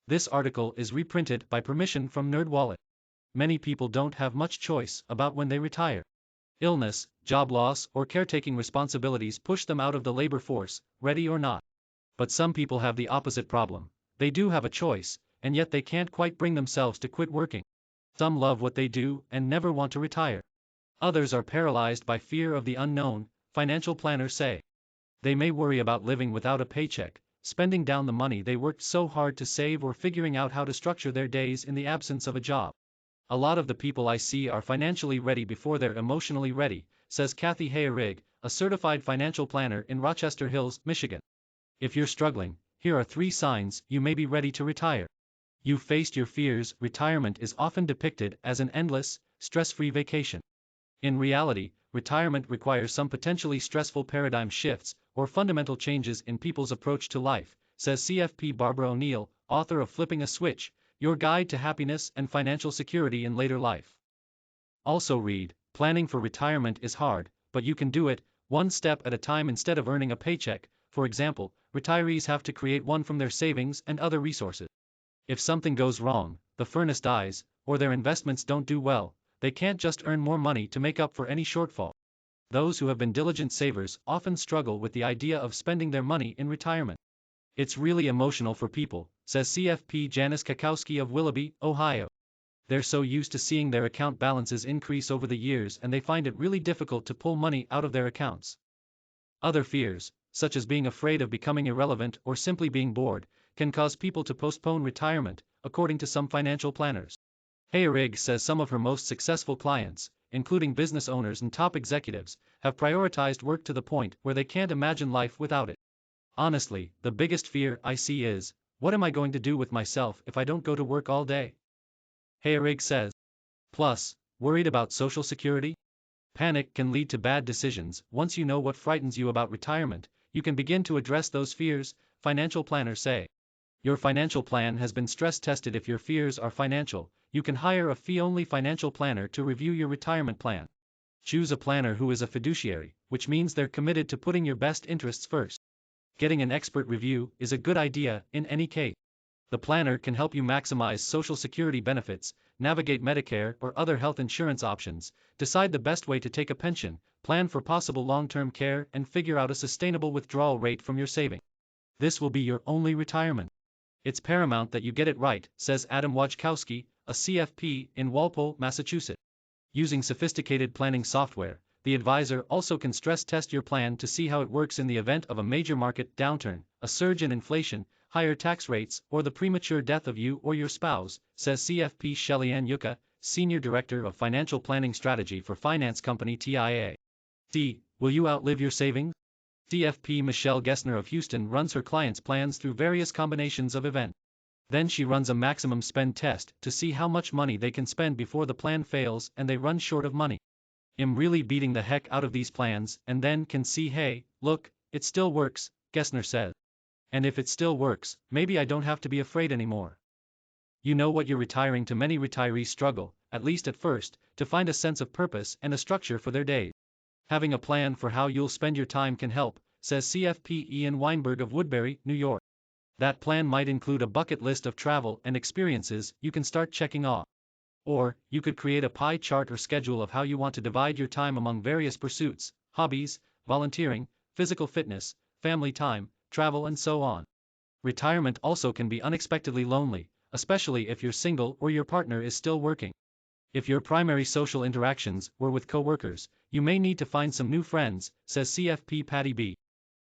This article is reprinted by permission from NerdWallet. Many people don't have much choice about when they retire. Illness, job loss, or caretaking responsibilities push them out of the labor force, ready or not. But some people have the opposite problem. They do have a choice, and yet they can't quite bring themselves to quit working. Some love what they do and never want to retire. Others are paralyzed by fear of the unknown, financial planners say. They may worry about living without a paycheck, spending down the money they worked so hard to save, or figuring out how to structure their days in the absence of a job. A lot of the people I see are financially ready before they're emotionally ready, says Kathy Gearig, a certified financial planner in Rochester Hills, Michigan. If you're struggling, here are 3 signs you may be ready to retire. You've faced your fears. Retirement is often depicted as an endless, stress-free vacation. In reality, retirement requires some potentially stressful paradigm shifts or fundamental changes in people's approach to life, says CFP Barbara O'Neill, author of Flipping a Switch, Your Guide to Happiness and Financial Security in Later Life. Also read, planning for retirement is hard, but you can do it, one step at a time instead of earning a paycheck. For example, retirees have to create one from their savings and other resources. If something goes wrong, the furnace dies, or their investments don't do well, they can't just earn more money to make up for any shortfall. Those who have been diligent savers often struggle with the idea of spending their money in retirement. It's really emotional for people, says CFP Janice Kakowski of Willoughby, Ohio. They're so used to seeing their account balances increase over the years, and they find it really difficult to pull money out of their accounts. Other fears, such as being afraid of becoming irrelevant or simply being bored, can cause people to postpone retirement, according to some financial planners. Gearig says some of her most successful clients, including business owners and top executives, have prioritized work to the point where they can't imagine life without it. Honestly, the biggest fear I see is, what am I going to do with myself if I don't go to work all day? Gearig says. Plus, worried about Social Security? Panic can lead to bad decisions. Once you know what frightens you about retirement, you can begin to address those fears, financial planners say. Your financial plan has been stress tested. If your fears are financial, you can hire a fee-only financial planner to review your retirement plan. Choose a planner who is a fiduciary, which means they're committed to putting your best interests first. Getting an expert review is a good idea in any case. The planner can help you maximize Social Security benefits, navigate Medicare or other health insurance options, decide the best way to take a pension, plan for possible long-term care, and figure out a sustainable withdrawal rate from your savings. This will be your only retirement. It's paramount that you get it right, says Adam Wojtkowski, a CFP in Walpole, Massachusetts. Using sophisticated planning software, the advisor also can stress test your plan to see how it works in the event of a major market downturn, a surge in inflation, higher tax rates, or the premature death of you or your spouse, says CFP Shelley-Ann Yucca, Senior Director of Financial Planning Strategy for finance company TIA. Will you outlive your savings? CFP Michelle Gessner of Houston runs her clients' plans through various combinations of events. Then she runs a maximum spend test to see how much money they can spend before the plan fails and they run short of money. I'm really beating the heck out of these plans, and then can see, hey, look, it still works, Gessner says. And if it still works, maybe I don't have to be afraid anymore. You know what you're retiring to. Many retirees struggle, at least at first, to find a sense of purpose and a structure for their days. Having a plan for how you'll spend your time can help, says CFP Ian Weinberg of Woodbury, New York. That plan might include a bucket list of travel and experiences you can start checking off. Or, you could create a pie chart or schedule of how you want to divide your time among various pursuits, hobbies, volunteering, physical fitness, family time, travel, and so on. Retirement also can be unexpectedly lonely, especially if you're single or your partner is still working. If your primary social interactions were with coworkers, you may need to find some new friends, says CFP Patty B.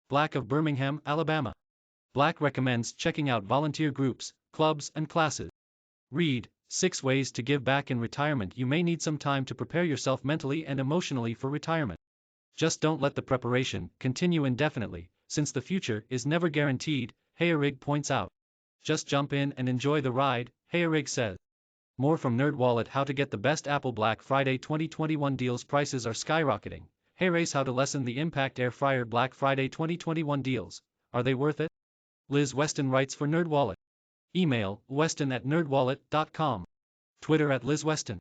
Black of Birmingham, Alabama. Black recommends checking out volunteer groups, clubs, and classes. Read 6 Ways to Give Back in Retirement. You may need some time to prepare yourself mentally and emotionally for retirement. Just don't let the preparation continue indefinitely, since the future is never guaranteed, Gearig points out. Just jump in and enjoy the ride, Gearig says. More from NerdWallet. How to get the best Apple Black Friday 2021 deals. Prices are skyrocketing. Gearig's How to lessen the impact. Air fryer Black Friday 2021 deals. Are they worth it? Liz Weston writes for NerdWallet. Email weston@nerdwallet.com. Twitter @LizWeston.